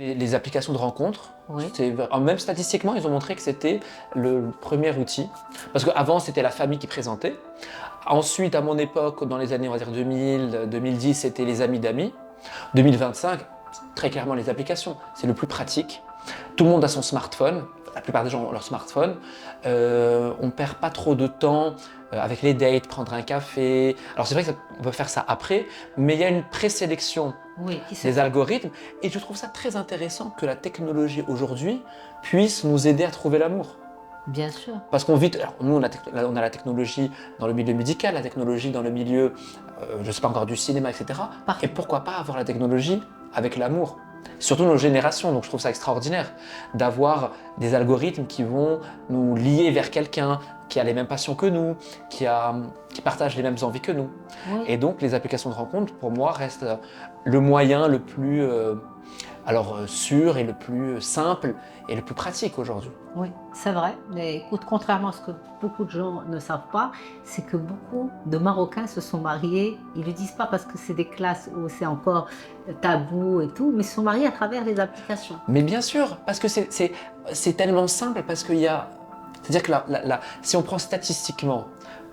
Les applications de rencontres, Oui. même statistiquement, ils ont montré que c'était le premier outil. Parce qu'avant, c'était la famille qui présentait. Ensuite, à mon époque, dans les années on va dire 2000, 2010, c'était les amis d'amis. 2025, très clairement les applications. C'est le plus pratique. Tout le monde a son smartphone. La plupart des gens ont leur smartphone. On ne perd pas trop de temps avec les dates, prendre un café. Alors c'est vrai qu'on peut faire ça après, mais il y a une présélection Oui, des algorithmes. Et je trouve ça très intéressant que la technologie aujourd'hui puisse nous aider à trouver l'amour. bien sûr. Parce qu'on vit, alors nous on a la technologie dans le milieu médical, la technologie dans le milieu, je ne sais pas encore, du cinéma, etc. Parfait. Et pourquoi pas avoir la technologie avec l'amour? Surtout nos générations, donc je trouve ça extraordinaire d'avoir des algorithmes qui vont nous lier vers quelqu'un qui a les mêmes passions que nous, qui partage les mêmes envies que nous. Oui. Et donc les applications de rencontre, pour moi, restent le moyen le plus sûr et le plus simple et le plus pratique aujourd'hui. Oui, c'est vrai. Mais écoute, contrairement à ce que beaucoup de gens ne savent pas, c'est que beaucoup de Marocains se sont mariés. Ils ne le disent pas parce que c'est des classes où c'est encore tabou et tout, mais se sont mariés à travers les applications. Mais bien sûr, parce que c'est tellement simple, parce qu'il y a... C'est-à-dire que si on prend statistiquement,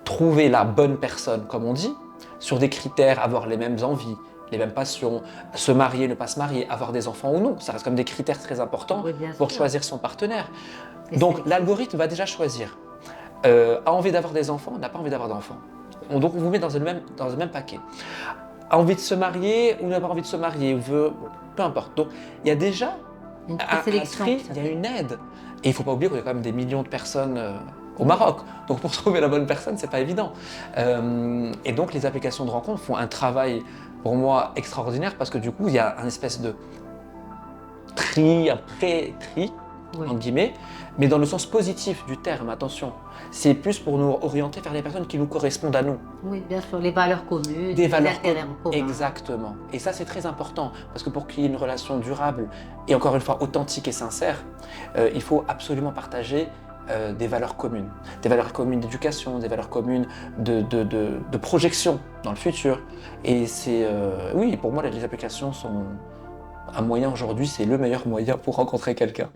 trouver la bonne personne, comme on dit, sur des critères, avoir les mêmes envies, les mêmes passions, se marier, ne pas se marier, avoir des enfants ou non, ça reste comme des critères très importants Oui, bien pour sûr. choisir son partenaire. Et Donc c'est- l'algorithme va déjà choisir. A envie d'avoir des enfants, n'a pas envie d'avoir d'enfants. Donc on vous met dans le même paquet. A envie de se marier ou n'a pas envie de se marier, ou veut, peu importe. Donc il y a déjà Une un présélection, tri, ça il y a fait. une aide. Et il ne faut pas oublier qu'il y a quand même des millions de personnes au Maroc. Donc pour trouver la bonne personne, c'est pas évident. Et donc les applications de rencontre font un travail pour moi extraordinaire, parce que du coup il y a un espèce de tri, un pré-tri, Oui. entre guillemets, mais dans le sens positif du terme, attention. C'est plus pour nous orienter vers les personnes qui nous correspondent à nous. Oui, bien sûr, les valeurs communes, Des les valeurs intérêts en commun. Exactement. Et ça, c'est très important, parce que pour qu'il y ait une relation durable et encore une fois authentique et sincère, il faut absolument partager des valeurs communes. Des valeurs communes d'éducation, des valeurs communes de projection dans le futur. Et oui, pour moi, les applications sont un moyen aujourd'hui, c'est le meilleur moyen pour rencontrer quelqu'un.